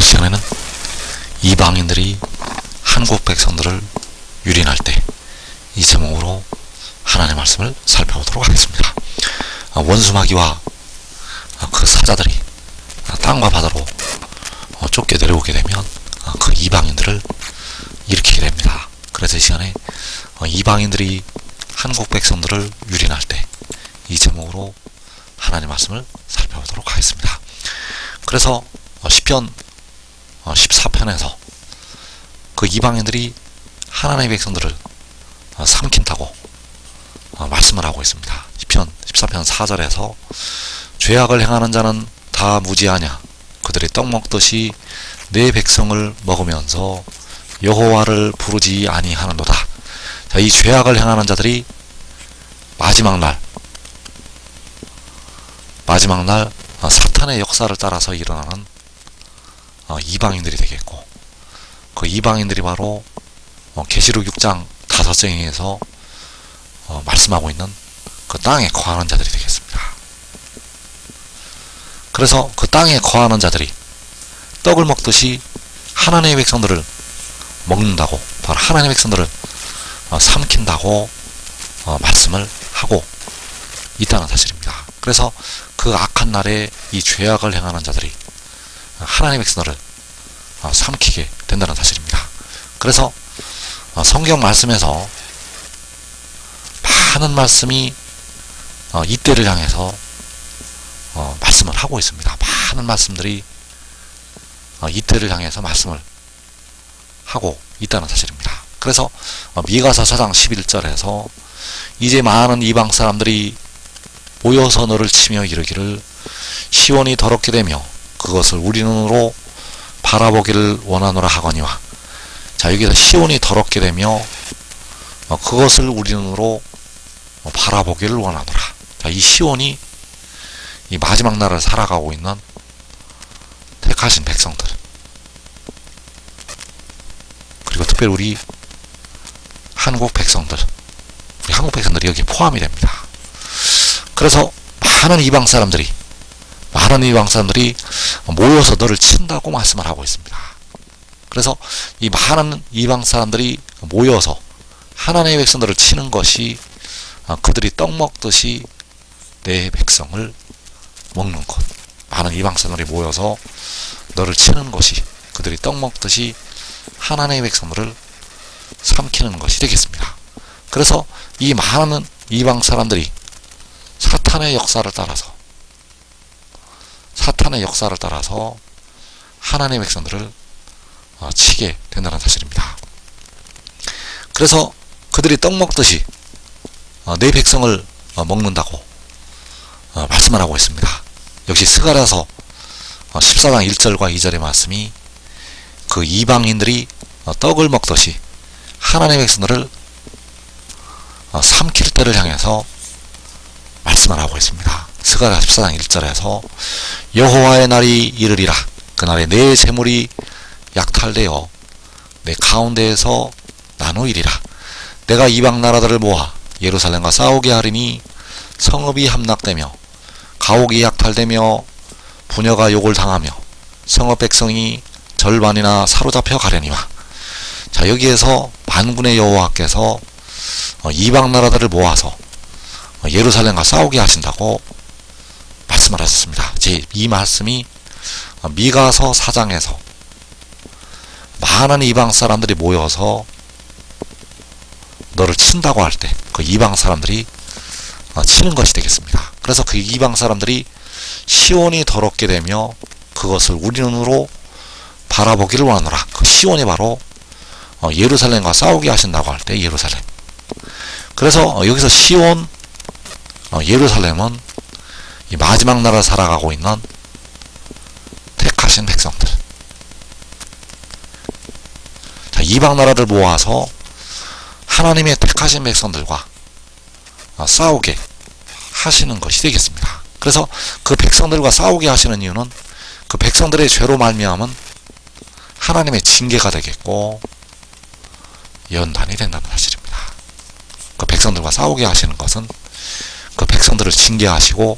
이번 시간에는 이방인들이 한국 백성들을 유린할 때 이 제목으로 하나님의 말씀을 살펴보도록 하겠습니다. 원수마귀와 그 사자들이 땅과 바다로 쫓겨 내려오게 되면 그 이방인들을 일으키게 됩니다. 그래서 이 시간에 이방인들이 한국 백성들을 유린할 때 이 제목으로 하나님의 말씀을 살펴보도록 하겠습니다. 그래서 시편 14편에서 그 이방인들이 하나님의 백성들을 삼킨다고 말씀을 하고 있습니다. 시편 14편 4절에서 죄악을 행하는 자는 다 무지하냐, 그들이 떡 먹듯이 내 백성을 먹으면서 여호와를 부르지 아니하는도다. 자, 이 죄악을 행하는 자들이 마지막 날 사탄의 역사를 따라서 일어나는 이방인들이 되겠고, 그 이방인들이 바로 계시록 6장 5장에서 말씀하고 있는 그 땅에 거하는 자들이 되겠습니다. 그래서 그 땅에 거하는 자들이 떡을 먹듯이 하나님의 백성들을 먹는다고, 바로 하나님의 백성들을 삼킨다고 말씀을 하고 있다는 사실입니다. 그래서 그 악한 날에 이 죄악을 행하는 자들이 하나님의 백성들을 삼키게 된다는 사실입니다. 그래서 성경 말씀에서 많은 말씀이 이때를 향해서 말씀을 하고 있습니다. 많은 말씀들이 이때를 향해서 말씀을 하고 있다는 사실입니다. 그래서 미가서 4장 11절에서 이제 많은 이방 사람들이 모여서 너를 치며 이르기를 시온이 더럽게 되며 그것을 우리 눈으로 바라보기를 원하노라 하거니와. 자, 여기서 시온이 더럽게 되며 그것을 우리 눈으로 바라보기를 원하노라. 자, 이 시온이 이 마지막 날을 살아가고 있는 택하신 백성들, 그리고 특별히 우리 한국 백성들이 여기 포함이 됩니다. 그래서 많은 이방 사람들이 모여서 너를 친다고 말씀을 하고 있습니다. 그래서 이 많은 이방 사람들이 모여서 하나님의 백성들을 치는 것이 그들이 떡 먹듯이 내 백성을 먹는 것. 많은 이방 사람들이 모여서 너를 치는 것이 그들이 떡 먹듯이 하나님의 백성들을 삼키는 것이 되겠습니다. 그래서 이 많은 이방 사람들이 사탄의 역사를 따라서 하나님의 백성들을 치게 된다는 사실입니다. 그래서 그들이 떡 먹듯이 내 백성을 먹는다고 말씀을 하고 있습니다. 역시 스가랴서 14장 1절과 2절의 말씀이 그 이방인들이 떡을 먹듯이 하나님의 백성들을 삼킬 때를 향해서 말씀을 하고 있습니다. 스가랴 14장 1절에서 여호와의 날이 이르리라. 그날에 내 재물이 약탈되어 내 가운데에서 나누이리라. 내가 이방 나라들을 모아 예루살렘과 싸우게 하리니 성읍이 함락되며 가옥이 약탈되며 부녀가 욕을 당하며 성읍 백성이 절반이나 사로잡혀 가려니와. 자, 여기에서 만군의 여호와께서 이방 나라들을 모아서 예루살렘과 싸우게 하신다고 말씀을 하셨습니다. 이 말씀이 미가서 4장에서 많은 이방 사람들이 모여서 너를 친다고 할 때 그 이방 사람들이 치는 것이 되겠습니다. 그래서 그 이방 사람들이 시온이 더럽게 되며 그것을 우리 눈으로 바라보기를 원하노라. 그 시온이 바로 예루살렘과 싸우게 하신다고 할 때 예루살렘. 그래서 여기서 시온, 예루살렘은 이 마지막 날을 살아가고 있는 택하신 백성들. 자, 이방 나라를 모아서 하나님의 택하신 백성들과 싸우게 하시는 것이 되겠습니다. 그래서 그 백성들과 싸우게 하시는 이유는 그 백성들의 죄로 말미암은 하나님의 징계가 되겠고 연단이 된다는 사실입니다. 그 백성들과 싸우게 하시는 것은 그 백성들을 징계하시고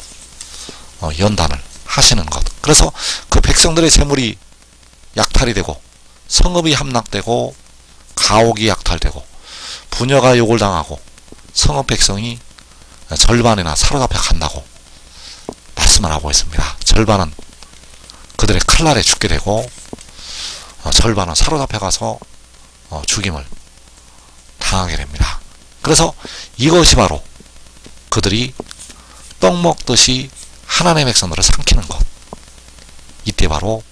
연단을 하시는 것. 그래서 그 백성들의 재물이 약탈이 되고 성읍이 함락되고 가옥이 약탈되고 부녀가 욕을 당하고 성읍 백성이 절반이나 사로잡혀 간다고 말씀을 하고 있습니다. 절반은 그들의 칼날에 죽게 되고 절반은 사로잡혀 가서 죽임을 당하게 됩니다. 그래서 이것이 바로 그들이 떡 먹듯이 하나님의 백성들을 삼키는 것. 이때 바로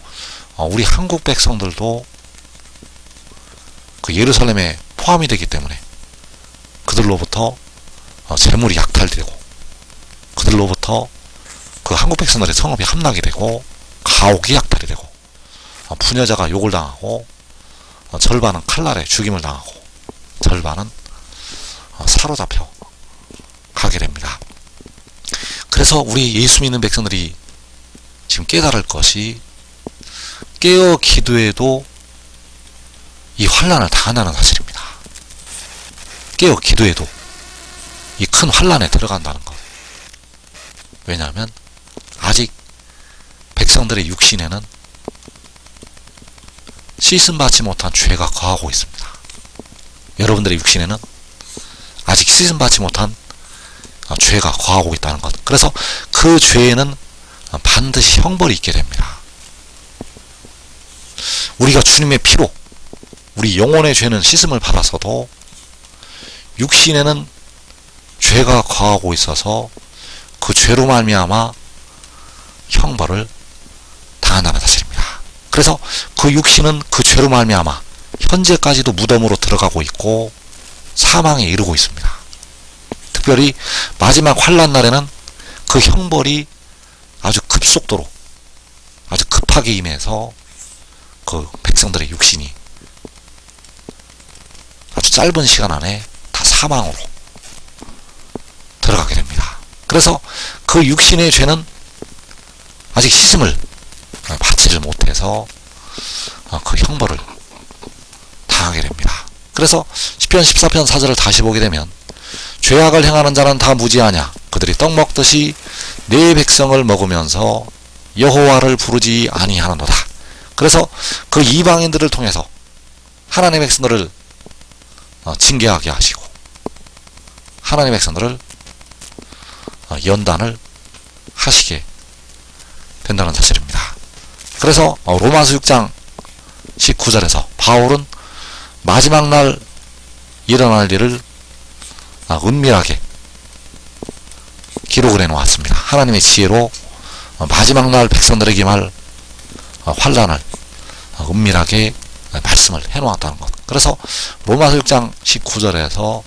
우리 한국 백성들도 그 예루살렘에 포함이 되기 때문에 그들로부터 재물이 약탈되고 그들로부터 그 한국 백성들의 성읍이 함락이 되고 가옥이 약탈이 되고 부녀자가 욕을 당하고 절반은 칼날에 죽임을 당하고 절반은 사로잡혀 가게 됩니다. 그래서 우리 예수 믿는 백성들이 지금 깨달을 것이 깨어 기도해도 이 환난을 당한다는 사실입니다. 깨어 기도해도 이 큰 환난에 들어간다는 것. 왜냐하면 아직 백성들의 육신에는 씻음받지 못한 죄가 거하고 있습니다. 여러분들의 육신에는 아직 씻음받지 못한 죄가 거하고 있다는 것. 그래서 그 죄에는 반드시 형벌이 있게 됩니다. 우리가 주님의 피로 우리 영혼의 죄는 씻음을 받아서도 육신에는 죄가 거하고 있어서 그 죄로 말미암아 형벌을 당한다는 사실입니다. 그래서 그 육신은 그 죄로 말미암아 현재까지도 무덤으로 들어가고 있고 사망에 이르고 있습니다. 특별히 마지막 환난 날에는 그 형벌이 아주 급속도로 아주 급하게 임해서 그 백성들의 육신이 아주 짧은 시간 안에 다 사망으로 들어가게 됩니다. 그래서 그 육신의 죄는 아직 씻음을 받지를 못해서 그 형벌을 당하게 됩니다. 그래서 시편 14편 4절을 다시 보게 되면 죄악을 행하는 자는 다 무지하냐 그들이 떡 먹듯이 내 백성을 먹으면서 여호와를 부르지 아니하는도다. 그래서 그 이방인들을 통해서 하나님의 백성들을 징계하게 하시고 하나님의 백성들을 연단을 하시게 된다는 사실입니다. 그래서 로마서 6장 19절에서 바울은 마지막 날 일어날 일을 은밀하게 기록을 해놓았습니다. 하나님의 지혜로 마지막 날 백성들에게 임할 환난을 은밀하게 말씀을 해놓았다는 것. 그래서 로마서 6장 19절에서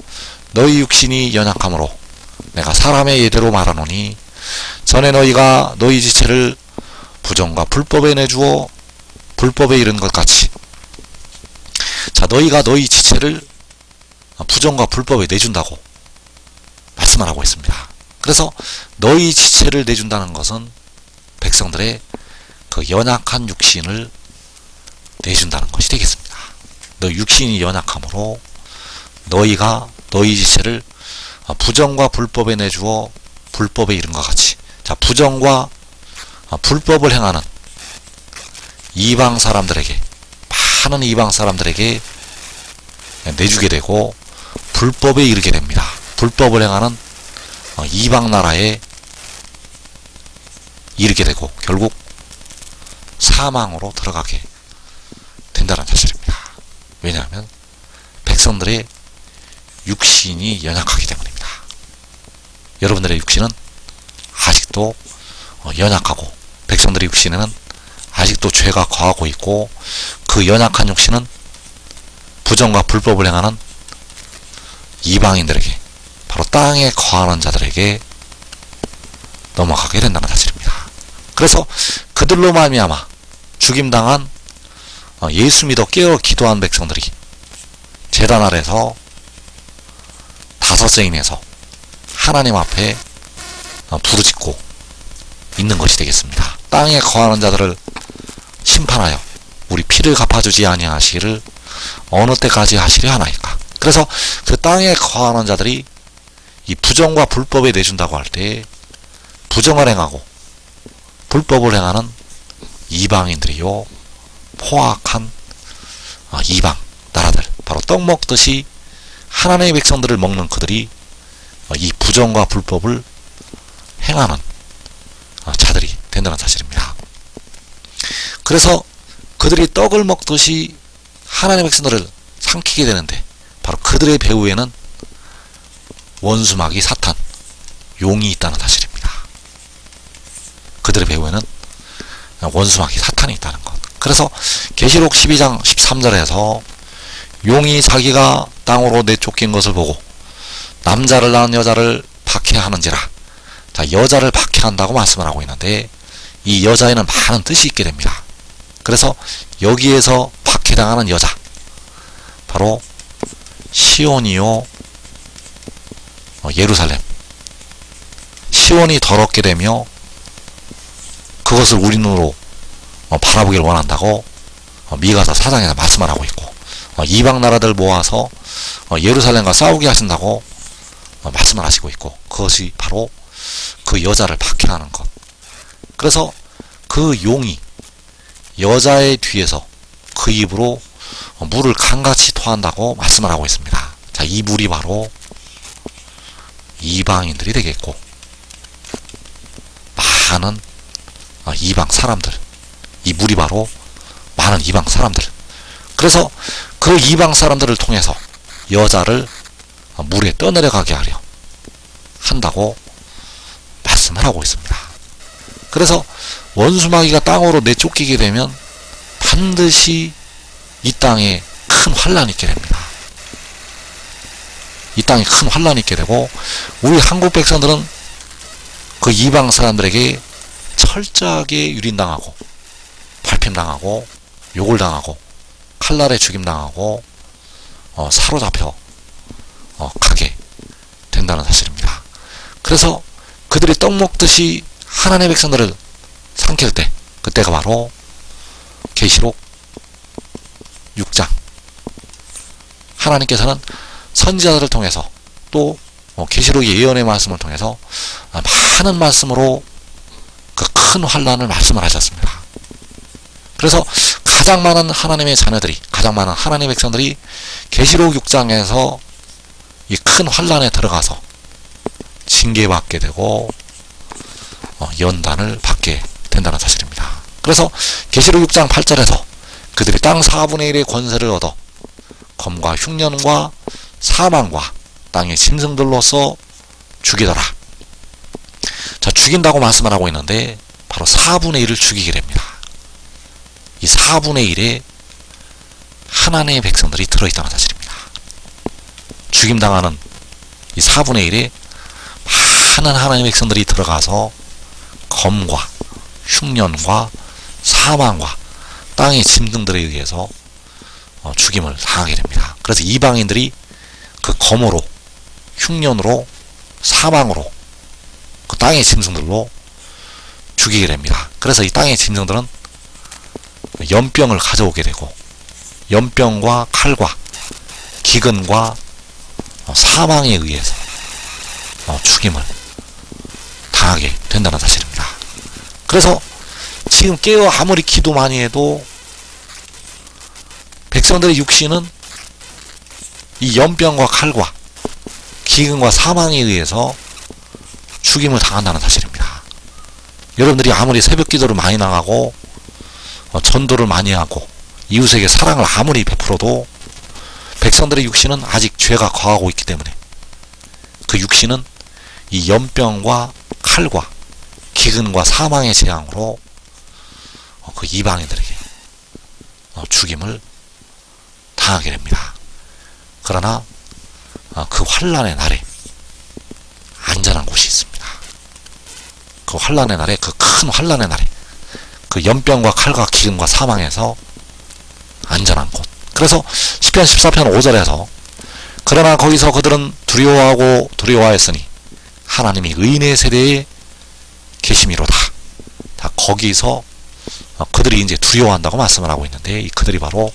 너희 육신이 연약함으로 내가 사람의 예대로 말하노니 전에 너희가 너희 지체를 부정과 불법에 내주어 불법에 이른 것 같이 자 너희가 너희 지체를 부정과 불법에 내준다고 말씀을 하고 있습니다. 그래서 너희 지체를 내준다는 것은 백성들의 그 연약한 육신을 내준다는 것이 되겠습니다. 너 육신이 연약함으로 너희가 너희 지체를 부정과 불법에 내주어 불법에 이른 것 같이 자 부정과 불법을 행하는 이방 사람들에게 많은 이방 사람들에게 내주게 되고 불법에 이르게 됩니다. 불법을 행하는 이방 나라에 이르게 되고 결국 사망으로 들어가게 된다는 사실입니다. 왜냐하면 백성들의 육신이 연약하기 때문입니다. 여러분들의 육신은 아직도 연약하고 백성들의 육신에는 아직도 죄가 거하고 있고 그 연약한 육신은 부정과 불법을 행하는 이방인들에게 바로 땅에 거하는 자들에게 넘어가게 된다는 사실입니다. 그래서 그들로 말미암아 죽임당한 예수 믿어 깨어 기도한 백성들이 제단 아래서 다섯 세임에서 하나님 앞에 부르짖고 있는 것이 되겠습니다. 땅에 거하는 자들을 심판하여 우리 피를 갚아주지 아니하시기를 어느 때까지 하시려 하나이까. 그래서 그 땅에 거하는 자들이 이 부정과 불법에 내준다고 할 때 부정을 행하고 불법을 행하는 이방인들이요 포악한 이방 나라들, 바로 떡 먹듯이 하나님의 백성들을 먹는 그들이 이 부정과 불법을 행하는 자들이 된다는 사실입니다. 그래서 그들이 떡을 먹듯이 하나님의 백성들을 삼키게 되는데, 바로 그들의 배후에는 원수마귀 사탄, 용이 있다는 사실입니다. 그들의 배후에는 원수마귀 사탄이 있다는 것. 그래서 계시록 12장 13절에서 용이 자기가 땅으로 내쫓긴 것을 보고 남자를 낳은 여자를 박해하는지라. 자, 여자를 박해한다고 말씀을 하고 있는데, 이 여자에는 많은 뜻이 있게 됩니다. 그래서 여기에서 박해당하는 여자, 바로 시온이요 예루살렘. 시온이 더럽게 되며 그것을 우리 눈으로 바라보기를 원한다고 미가서 4장에서 말씀을 하고 있고, 이방 나라들 모아서 예루살렘과 싸우게 하신다고 말씀을 하시고 있고, 그것이 바로 그 여자를 박해하는 것. 그래서 그 용이 여자의 뒤에서 그 입으로 물을 강같이 토한다고 말씀을 하고 있습니다. 자, 이 물이 바로 이방인들이 되겠고, 많은 이방 사람들, 이 물이 바로 많은 이방 사람들. 그래서 그 이방 사람들을 통해서 여자를 물에 떠내려가게 하려 한다고 말씀을 하고 있습니다. 그래서 원수마귀가 땅으로 내쫓기게 되면 반드시 이 땅에 큰 환란이 있게 됩니다. 이 땅에 큰 환란이 있게 되고, 우리 한국 백성들은 그 이방 사람들에게 철저하게 유린당하고 발핌당하고 욕을 당하고 칼날에 죽임당하고 사로잡혀 가게 된다는 사실입니다. 그래서 그들이 떡 먹듯이 하나님의 백성들을 삼킬 때, 그때가 바로 계시록 6장. 하나님께서는 선지자들을 통해서 또 계시록의 예언의 말씀을 통해서 많은 말씀으로 그 큰 환란을 말씀을 하셨습니다. 그래서 가장 많은 하나님의 자녀들이, 가장 많은 하나님의 백성들이 계시록 6장에서 이 큰 환란에 들어가서 징계받게 되고 연단을 받게 된다는 사실입니다. 그래서 계시록 6장 8절에서 그들이 땅 4분의 1의 권세를 얻어 검과 흉년과 사망과 땅의 짐승들로서 죽이더라. 자, 죽인다고 말씀을 하고 있는데 바로 4분의 1을 죽이게 됩니다. 이 4분의 1에 하나님의 백성들이 들어있다는 사실입니다. 죽임당하는 이 4분의 1에 많은 하나님의 백성들이 들어가서 검과 흉년과 사망과 땅의 짐승들에 의해서 죽임을 당하게 됩니다. 그래서 이방인들이 그 검으로, 흉년으로, 사망으로, 그 땅의 짐승들로 죽이게 됩니다. 그래서 이 땅의 짐승들은 연병을 가져오게 되고, 연병과 칼과 기근과 사망에 의해서 죽임을 당하게 된다는 사실입니다. 그래서 지금 깨어 아무리 기도 많이 해도 백성들의 육신은 이 연병과 칼과 기근과 사망에 의해서 죽임을 당한다는 사실입니다. 여러분들이 아무리 새벽 기도를 많이 나가고 전도를 많이 하고 이웃에게 사랑을 아무리 베풀어도 백성들의 육신은 아직 죄가 거하고 있기 때문에 그 육신은 이 연병과 칼과 기근과 사망의 재앙으로 그 이방인들에게 죽임을 당하게 됩니다. 그러나 그 환란의 날에 안전한 곳이 있습니다. 그 환란의 날에, 그 큰 환란의 날에 그 연병과 칼과 기근과 사망에서 안전한 곳. 그래서 시편 14편 5절에서 그러나 거기서 그들은 두려워하고 두려워하였으니 하나님이 의인의 세대에 계심이로다. 다 거기서 그들이 이제 두려워한다고 말씀을 하고 있는데, 이 그들이 바로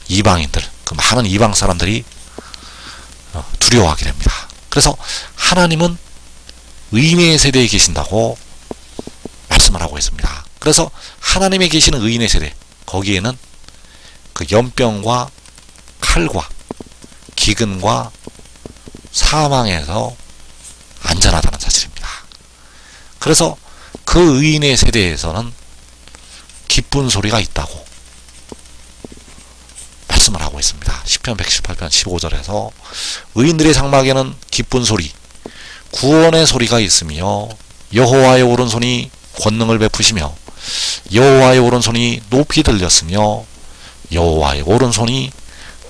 이방인들, 그 많은 이방 사람들이 두려워하게 됩니다. 그래서 하나님은 의인의 세대에 계신다고 말씀을 하고 있습니다. 그래서 하나님에 계시는 의인의 세대, 거기에는 그 연병과 칼과 기근과 사망에서 안전하다는 사실입니다. 그래서 그 의인의 세대에서는 기쁜 소리가 있다고 말씀을 하고 있습니다. 시편 118편 15절에서 의인들의 장막에는 기쁜 소리, 구원의 소리가 있으며 여호와의 오른손이 권능을 베푸시며 여호와의 오른손이 높이 들렸으며 여호와의 오른손이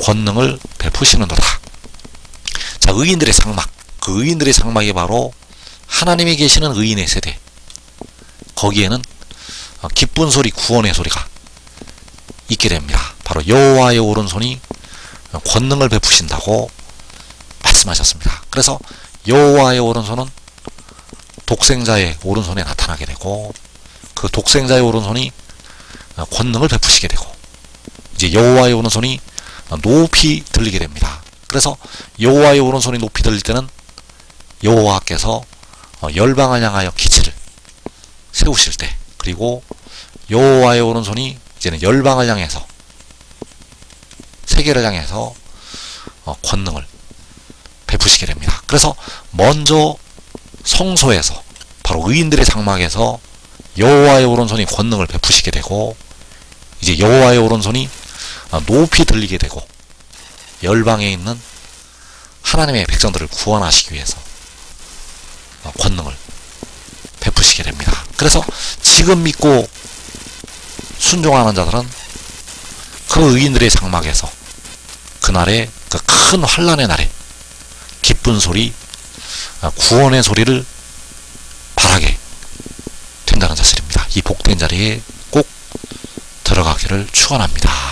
권능을 베푸시는도다. 자, 의인들의 장막, 그 의인들의 장막이 바로 하나님이 계시는 의인의 세대. 거기에는 기쁜 소리, 구원의 소리가 있게 됩니다. 바로 여호와의 오른손이 권능을 베푸신다고 말씀하셨습니다. 그래서 여호와의 오른손은 독생자의 오른손에 나타나게 되고 그 독생자의 오른손이 권능을 베푸시게 되고 이제 여호와의 오른손이 높이 들리게 됩니다. 그래서 여호와의 오른손이 높이 들릴 때는 여호와께서 열방을 향하여 기치를 세우실 때, 그리고 여호와의 오른손이 이제는 열방을 향해서, 세계를 향해서 권능을 베푸시게 됩니다. 그래서 먼저 성소에서, 바로 의인들의 장막에서 여호와의 오른손이 권능을 베푸시게 되고 이제 여호와의 오른손이 높이 들리게 되고 열방에 있는 하나님의 백성들을 구원하시기 위해서 권능을 베푸시게 됩니다. 그래서 지금 믿고 순종하는 자들은 그 의인들의 장막에서 그날의 그 큰 환난의 날에 기쁜 소리, 구원의 소리를 바라게 된다는 사실입니다. 이 복된 자리에 꼭 들어가기를 축원합니다.